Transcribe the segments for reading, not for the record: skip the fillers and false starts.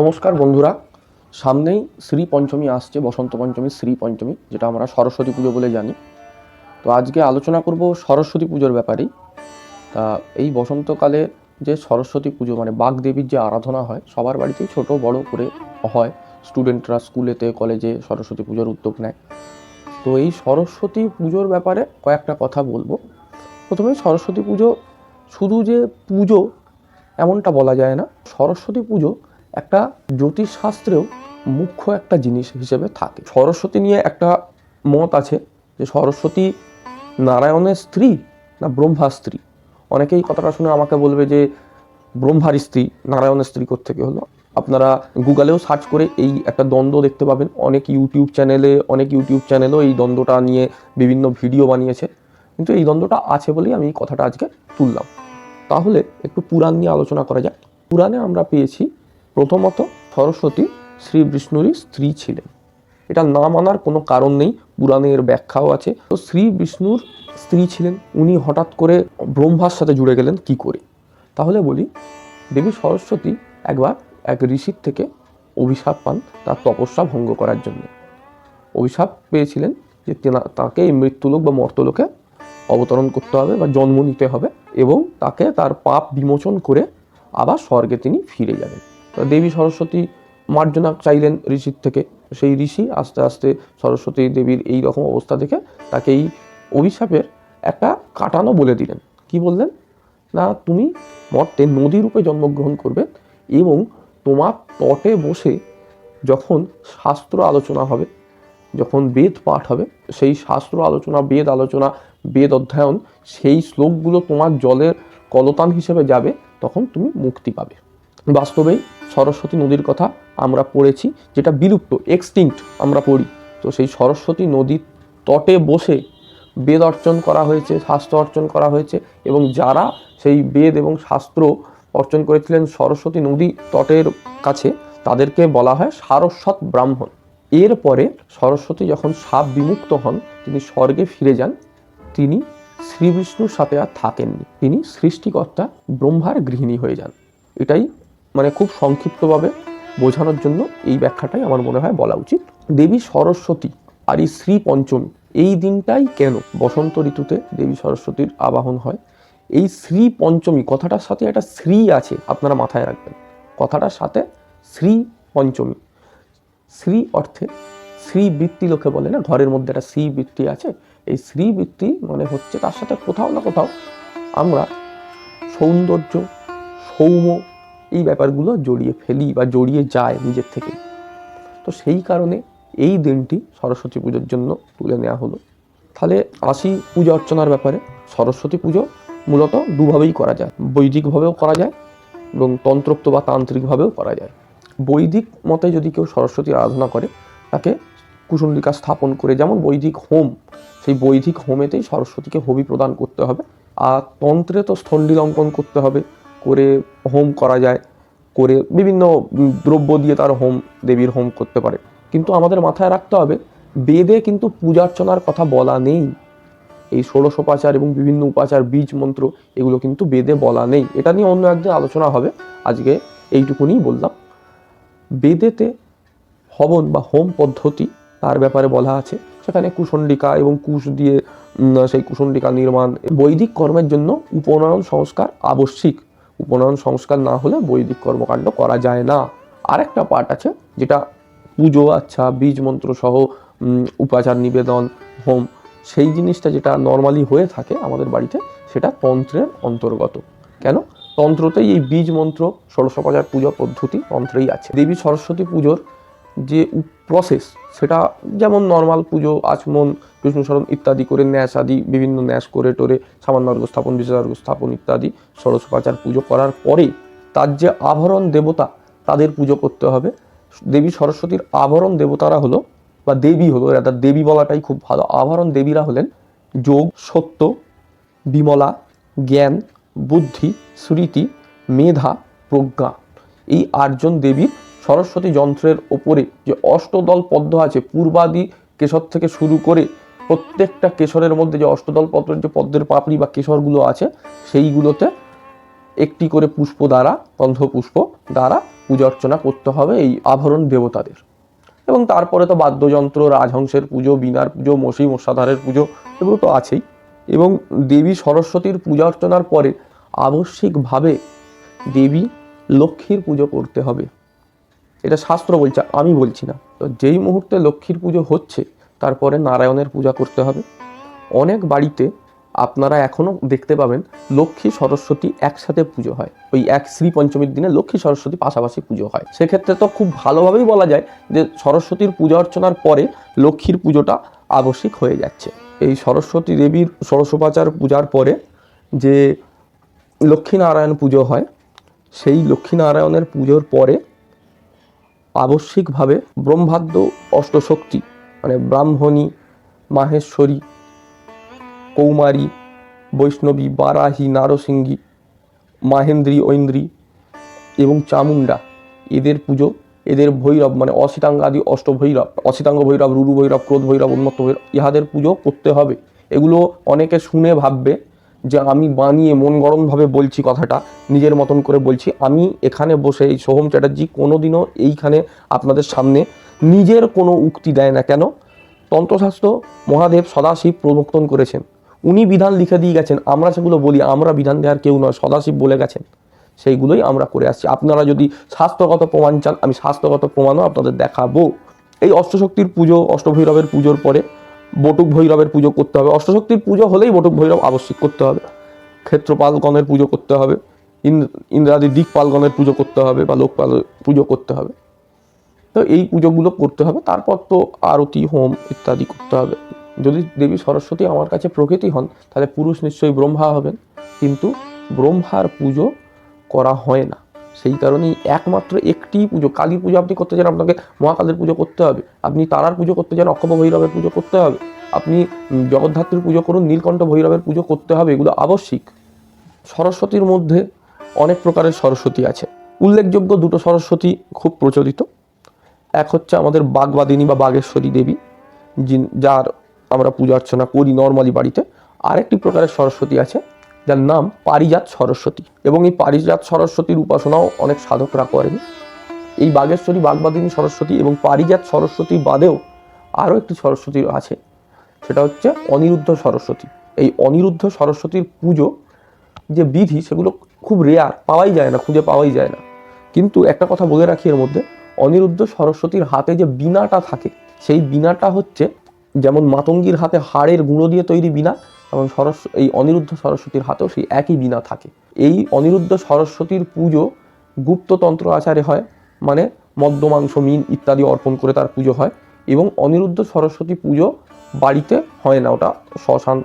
নমস্কার বন্ধুরা, সামনেই শ্রী পঞ্চমী আসছে, বসন্ত পঞ্চমী, শ্রী পঞ্চমী, যেটা আমরা সরস্বতী পুজো বলে জানি। তো আজকে আলোচনা করব সরস্বতী পুজোর ব্যাপারেই। তা এই বসন্তকালে যে সরস্বতী পুজো মানে বাগদেবীর যে আরাধনা হয়, সবার বাড়িতেই ছোট বড় করে হয়। স্টুডেন্টরা স্কুলেতে কলেজে সরস্বতী পুজোর উদ্যোগ নেয়। তো এই সরস্বতী পুজোর ব্যাপারে কয়েকটা কথা বলবো। প্রথমে সরস্বতী পুজো শুধু যে পুজো এমনটা বলা যায় না। সরস্বতী পুজো একটা জ্যোতিষশাস্ত্রেও মুখ্য একটা জিনিস হিসেবে থাকে। সরস্বতী নিয়ে একটা মত আছে যে সরস্বতী নারায়ণের স্ত্রী না ব্রহ্মার স্ত্রী। অনেকেই কথাটা শুনে আমাকে বলবে যে ব্রহ্মার স্ত্রী, নারায়ণের স্ত্রী কোত্থেকে হলো। আপনারা গুগলেও সার্চ করে এই একটা দ্বন্দ্ব দেখতে পাবেন। অনেক ইউটিউব চ্যানেলও এই দ্বন্দ্বটা নিয়ে বিভিন্ন ভিডিও বানিয়েছে, কিন্তু এই দ্বন্দ্বটা আছে বলেই আমি এই কথাটা আজকে তুললাম। তাহলে একটু পুরাণ নিয়ে আলোচনা করা যাক। পুরাণে আমরা পেয়েছি প্রথমত সরস্বতী শ্রী বিষ্ণুরই স্ত্রী ছিলেন। এটা না মানার কোনো কারণ নেই, পুরাণের ব্যাখ্যাও আছে। তো শ্রী বিষ্ণুর স্ত্রী ছিলেন, উনি হঠাৎ করে ব্রহ্মার সাথে জুড়ে গেলেন কি করে? তাহলে বলি, দেবী সরস্বতী একবার এক ঋষির থেকে অভিশাপ পান তার তপস্যা ভঙ্গ করার জন্য। অভিশাপ পেয়েছিলেন যে তাকে এই মৃত্যুলোক বা মর্তলোকে অবতরণ করতে হবে বা জন্ম নিতে হবে, এবং তাকে তার পাপ বিমোচন করে আবার স্বর্গে তিনি ফিরে যাবেন। দেবী সরস্বতী মার্জনা চাইলেন ঋষির থেকে। সেই ঋষি আস্তে আস্তে সরস্বতী দেবীর এই রকম অবস্থা দেখে তাকে এই অভিশাপের একটা কাটানো বলে দিলেন। কি বললেন? না, তুমি মর্তে নদী রূপে জন্মগ্রহণ করবে এবং তোমার তটে বসে যখন শাস্ত্র আলোচনা হবে, যখন বেদ পাঠ হবে, সেই শাস্ত্র আলোচনা, বেদ অধ্যয়ন, সেই শ্লোকগুলো তোমার জলের কলতান হিসেবে যাবে, তখন তুমি মুক্তি পাবে। বাস্তবেই সরস্বতী নদীর কথা আমরা পড়েছি, যেটা বিলুপ্ত, এক্সটিংক্ট আমরা পড়ি। তো সেই সরস্বতী নদীর তটে বসে বেদ অর্চন করা হয়েছে, শাস্ত্র অর্চন করা হয়েছে, এবং যারা সেই বেদ এবং শাস্ত্র অর্চন করেছিলেন সরস্বতী নদী তটের কাছে, তাদেরকে বলা হয় সারস্বত ব্রাহ্মণ। এরপরে সরস্বতী যখন শাপ বিমুক্ত হন, তিনি স্বর্গে ফিরে যান। তিনি শ্রী বিষ্ণুর সাথে আর থাকেননি, তিনি সৃষ্টিকর্তা ব্রহ্মার গৃহিণী হয়ে যান। এটাই মানে খুব সংক্ষিপ্তভাবে বোঝানোর জন্য এই ব্যাখ্যাটাই আমার মনে হয় বলা উচিত। দেবী সরস্বতী আর এই শ্রী পঞ্চমী, এই দিনটাই কেন বসন্ত ঋতুতে দেবী সরস্বতীর আবাহন হয়? এই শ্রী পঞ্চমী কথাটার সাথে একটা শ্রী আছে, আপনারা মাথায় রাখবেন। কথাটার সাথে শ্রী পঞ্চমী, শ্রী অর্থে শ্রীবৃত্তি, লোকে বলে না ঘরের মধ্যে একটা শ্রীবৃত্তি আছে। এই শ্রীবৃত্তি মানে হচ্ছে তার সাথে কোথাও না কোথাও আমরা সৌন্দর্য, সৌম্য, এই ব্যাপারগুলো জড়িয়ে ফেলি বা জড়িয়ে যায় নিজের থেকেই। তো সেই কারণে এই দিনটি সরস্বতী পুজোর জন্য তুলে নেওয়া হলো। তাহলে আসি পূজা অর্চনার ব্যাপারে। সরস্বতী পুজো মূলত দুভাবেই করা যায়, বৈদিকভাবেও করা যায় এবং তন্ত্রোক্ত বা তান্ত্রিকভাবেও করা যায়। বৈদিক মতে যদি কেউ সরস্বতীর আরাধনা করে, তাকে কুশণ্ডিকা স্থাপন করে, যেমন বৈদিক হোম, সেই বৈদিক হোমেতেই সরস্বতীকে হবি প্রদান করতে হবে। আর তন্ত্রে তো স্থণ্ডি লঙ্ঘন করতে হবে, করে হোম করা যায়, করে বিভিন্ন দ্রব্য দিয়ে তার হোম, দেবীর হোম করতে পারে। কিন্তু আমাদের মাথায় রাখতে হবে, বেদে কিন্তু পূজার্চনার কথা বলা নেই। এই ষোড়শোপাচার এবং বিভিন্ন উপাচার, বীজ মন্ত্র, এগুলো কিন্তু বেদে বলা নেই। এটা নিয়ে অন্য একদিন আলোচনা হবে, আজকে এইটুকুনি বললাম। বেদেতে হবন বা হোম পদ্ধতি, তার ব্যাপারে বলা আছে। সেখানে কুশণ্ডিকা এবং কুশ দিয়ে সেই কুশণ্ডিকা নির্মাণ। বৈদিক কর্মের জন্য উপনয়ন সংস্কার আবশ্যিক। উপনয়ন সংস্কার না হলে বৈদিক কর্মকাণ্ড করা যায় না। আরেকটা পার্ট আছে যেটা পুজো, আচ্ছা, বীজ মন্ত্র সহ উপাচার, নিবেদন, হোম, সেই জিনিসটা যেটা নর্মালি হয়ে থাকে আমাদের বাড়িতে, সেটা তন্ত্রের অন্তর্গত। কেন? তন্ত্রতেই এই বীজ মন্ত্র, ষোড়শোপচার পূজা পদ্ধতি তন্ত্রেই আছে। দেবী সরস্বতী পুজোর যে প্রসেস, সেটা যেমন নর্মাল পুজো, আচমন, বিষ্ণু স্মরণ ইত্যাদি করে, ন্যাস আদি বিভিন্ন ন্যাস করে টোরে, সামান্য অর্ঘ্য স্থাপন, বিশেষার্ঘ্য স্থাপন ইত্যাদি ষোড়শোপচার পুজো করার পরে তার যে আভরণ দেবতা, তাদের পুজো করতে হবে। দেবী সরস্বতীর আভরণ দেবতারা হলো, বা দেবী হলো, এটা দেবী বলাটাই খুব ভালো। আভরণ দেবীরা হলেন যোগ, সত্য, বিমলা, জ্ঞান, বুদ্ধি, স্মৃতি, মেধা, প্রজ্ঞা। এই আটজন দেবীর সরস্বতী যন্ত্রের ওপরে যে অষ্টদল পদ্ম আছে, পূর্বাদি কেশর থেকে শুরু করে প্রত্যেকটা কেশরের মধ্যে যে অষ্টদল পদ্মের যে পদ্মের পাপড়ি বা কেশরগুলো আছে, সেইগুলোতে একটি করে পুষ্প দ্বারা, গন্ধপুষ্প দ্বারা পূজা অর্চনা করতে হবে এই আভরণ দেবতাদের। এবং তারপরে তো বাদ্যযন্ত্র, রাজহংসের পুজো, বীণার পুজো, মশি মশাধারের পুজো, এগুলো তো আছেই। এবং দেবী সরস্বতীর পূজা অর্চনার পরে আবশ্যিকভাবে দেবী লক্ষ্মীর পুজো করতে হবে। এটা শাস্ত্র বলছে, আমি বলছি না। তো যেই মুহূর্তে লক্ষ্মীর পুজো হচ্ছে তারপরে নারায়ণের পূজা করতে হবে। অনেক বাড়িতে আপনারা এখনও দেখতে পাবেন লক্ষ্মী সরস্বতী একসাথে পুজো হয়, ওই এক শ্রী পঞ্চমীর দিনে লক্ষ্মী সরস্বতী পাশাপাশি পুজো হয়। সেক্ষেত্রে তো খুব ভালোভাবেই বলা যায় যে সরস্বতীর পূজা অর্চনার পরে লক্ষ্মীর পুজোটা আবশ্যিক হয়ে যাচ্ছে। এই সরস্বতী দেবীর ষোড়শোপচার পূজার পরে যে লক্ষ্মীনারায়ণ পুজো হয়, সেই লক্ষ্মীনারায়ণের পুজোর পরে আবশ্যিকভাবে ব্রহ্মাদ্য অষ্টশক্তি মানে ব্রাহ্মণী, মাহেশ্বরী, কৌমারী, বৈষ্ণবী, বারাহী, নারসিংহী, মাহেন্দ্রী, ঐন্দ্রী এবং চামুণ্ডা, এদের পুজো, এদের ভৈরব মানে অসিতাঙ্গাদি অষ্টভৈরব, অসিতাঙ্গ ভৈরব, রুরু ভৈরব, ক্রোধ ভৈরব, উন্মত্ত ভৈরব, ইহাদের পুজো করতে হবে। এগুলো অনেকে শুনে ভাববে যে আমি বানিয়ে মন গরমভাবে বলছি, কথাটা নিজের মতন করে বলছি। আমি এখানে বসে এই সোহম চ্যাটার্জি কোনোদিনও এইখানে আপনাদের সামনে নিজের কোনো উক্তি দেয় না। কেন? তন্ত্রশাস্ত্র মহাদেব সদাশিব প্রবর্তন করেছেন, উনি বিধান লিখে দিয়ে গেছেন, আমরা সেগুলো বলি। আমরা বিধান দেওয়ার কেউ নয়, সদাশিব বলে গেছেন, সেইগুলোই আমরা করে আসছি। আপনারা যদি শাস্ত্রগত প্রমাণ চান, আমি শাস্ত্রগত প্রমাণও আপনাদের দেখাবো। এই অষ্টশক্তির পুজো, অষ্টভৈরবের পুজোর পরে বটুক ভৈরবের পুজো করতে হবে। অষ্টশক্তির পুজো হলেই বটুক ভৈরব আবশ্যিক করতে হবে। ক্ষেত্রপালগণের পুজো করতে হবে, ইন্দ্রাদি দিকপালগণের পুজো করতে হবে বা লোকপাল পুজো করতে হবে। তো এই পুজোগুলো করতে হবে। তারপর তো আরতি, হোম ইত্যাদি করতে হবে। যদি দেবী সরস্বতী আমার কাছে প্রকৃতি হন তাহলে পুরুষ নিশ্চয়ই ব্রহ্মা হবেন, কিন্তু ব্রহ্মার পুজো করা হয় না। সেই কারণেই একমাত্র একটি পুজো, কালী পুজো আপনি করতে চান আপনাকে মহাকালের পুজো করতে হবে, আপনি তারার পুজো করতে চান অক্ষয় ভৈরবের পুজো করতে হবে, আপনি জগদ্ধাত্রীর পুজো করুন নীলকণ্ঠ ভৈরবের পুজো করতে হবে, এগুলো আবশ্যিক। সরস্বতীর মধ্যে অনেক প্রকারের সরস্বতী আছে। উল্লেখযোগ্য দুটো সরস্বতী খুব প্রচলিত। এক হচ্ছে আমাদের বাগবাদিনী বা বাগেশ্বরী দেবী, যার আমরা পূজা অর্চনা করি নর্মালি বাড়িতে। আরেকটি প্রকারের সরস্বতী আছে যার নাম পারিজাত সরস্বতী, এবং এই পারিজাত সরস্বতীর উপাসনাও অনেক সাধকরা করেন। এই বাগেশ্বরী, বাগবাদিনী সরস্বতী এবং পারিজাত সরস্বতী বাদেও আরও একটি সরস্বতী আছে, সেটা হচ্ছে অনিরুদ্ধ সরস্বতী। এই অনিরুদ্ধ সরস্বতীর পুজো যে বিধি, সেগুলো খুব রেয়ার, পাওয়াই যায় না, খুঁজে পাওয়াই যায় না। কিন্তু একটা কথা বলে রাখি এর মধ্যে, অনিরুদ্ধ সরস্বতীর হাতে যে বীণাটা থাকে, সেই বীণাটা হচ্ছে যেমন মাতঙ্গীর হাতে হাড়ের গুঁড়ো দিয়ে তৈরি বীণা, এবং এই অনিরুদ্ধ সরস্বতীর হাতেও সেই একই বীণা থাকে। এই অনিরুদ্ধ সরস্বতীর পুজো গুপ্ততন্ত্র আচারে হয়, মানে মদ্য, মাংস, মিন ইত্যাদি অর্পণ করে তার পুজো হয়। এবং অনিরুদ্ধ সরস্বতী পুজো বাড়িতে হয় না, ওটা শ্মশান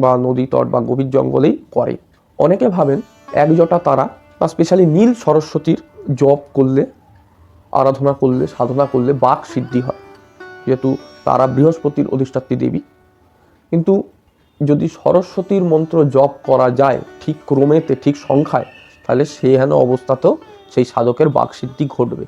বা নদী তট বা গভীর জঙ্গলেই করে। অনেকে ভাবেন একজটা তারা বা স্পেশালি নীল সরস্বতীর জপ করলে, আরাধনা করলে, সাধনা করলে বাক সিদ্ধি হয়, যেহেতু তারা বৃহস্পতির অধিষ্ঠাত্রী দেবী। কিন্তু যদি সরস্বতীর মন্ত্র জপ করা যায় ঠিক ক্রমেতে, ঠিক সংখ্যায়, তাহলে সেহেন অবস্থাতেও সেই সাধকের বাকসিদ্ধি ঘটবে।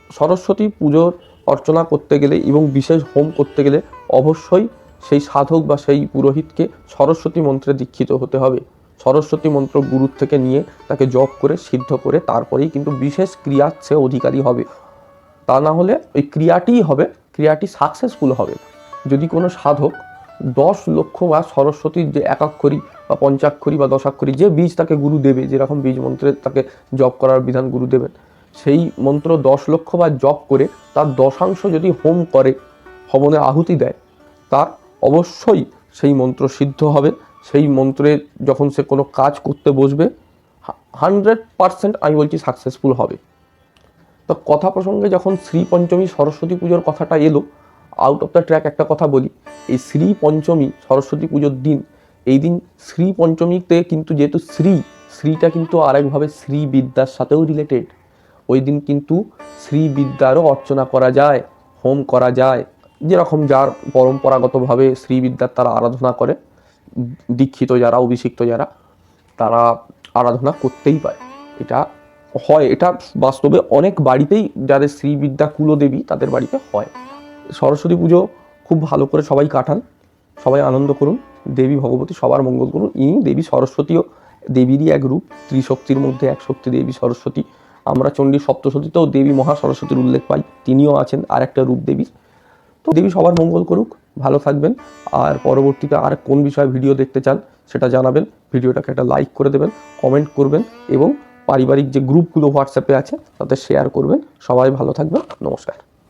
সরস্বতী পুজোর অর্চনা করতে গেলে এবং বিশেষ হোম করতে গেলে অবশ্যই সেই সাধক বা সেই পুরোহিতকে সরস্বতী মন্ত্রে দীক্ষিত হতে হবে। সরস্বতী মন্ত্র গুরুর থেকে নিয়ে তাকে জপ করে সিদ্ধ করে তারপরেই কিন্তু বিশেষ ক্রিয়ার সে অধিকারী হবে। তা না হলে ওই ক্রিয়াটিই হবে, ক্রিয়াটি সাকসেসফুল হবে। যদি কোনো সাধক 10 লক্ষ বা সরস্বতীর যে একাক্ষরী বা পঞ্চাক্ষরী বা দশাক্ষরী যে বীজ তাকে গুরু দেবে, যেরকম বীজ মন্ত্রে তাকে জপ করার বিধান গুরু দেবেন, সেই মন্ত্র 10 লক্ষ বার জপ করে তার দশাংশ যদি হোম করে, হবনে আহুতি দেয়, তার অবশ্যই সেই মন্ত্র সিদ্ধ হবে। সেই মন্ত্রে যখন সে কোনো কাজ করতে বসবে 100% আমি বলছি সাকসেসফুল হবে। তো কথা প্রসঙ্গে যখন শ্রী পঞ্চমী সরস্বতী পুজোর কথাটা এলো, আউট অফ দ্য ট্র্যাক একটা কথা বলি। এই শ্রী পঞ্চমী সরস্বতী পুজোর দিন, এই দিন শ্রী পঞ্চমীতে কিন্তু যেহেতু শ্রীটা কিন্তু আরেকভাবে শ্রী বিদ্যার সাথেও রিলেটেড। ওই দিন কিন্তু শ্রী বিদ্যারও অর্চনা করা যায়, হোম করা যায়। যেরকম যার পরম্পরাগতভাবে শ্রী বিদ্যার তারা আরাধনা করে, দীক্ষিত যারা, অভিষিক্ত যারা, তারা আরাধনা করতেই পারে। এটা হয়, এটা বাস্তবে অনেক বাড়িতেই যাদের শ্রীবিদ্যা কুলদেবী তাদের বাড়িতে হয়। সরস্বতী পুজো খুব ভালো করে সবাই কাটান, সবাই আনন্দ করুন, দেবী ভগবতী সবার মঙ্গল করুন। ইনি দেবী সরস্বতীও দেবীরই এক রূপ, ত্রিশক্তির মধ্যে এক শক্তি দেবী সরস্বতী। আমরা চণ্ডী সপ্তশতীতেও দেবী মহা সরস্বতীর উল্লেখ পাই, তিনিও আছেন আর একটা রূপ দেবী। তো দেবী সবার মঙ্গল করুক, ভালো থাকবেন। আর পরবর্তীতে আর কোন বিষয়ে ভিডিও দেখতে চান সেটা জানাবেন, ভিডিওটাকে একটা লাইক করে দেবেন, কমেন্ট করবেন এবং পারিবারিক যে গ্রুপগুলো হোয়াটসঅ্যাপে আছে তাতে শেয়ার করবেন। সবাই ভালো থাকবেন, নমস্কার।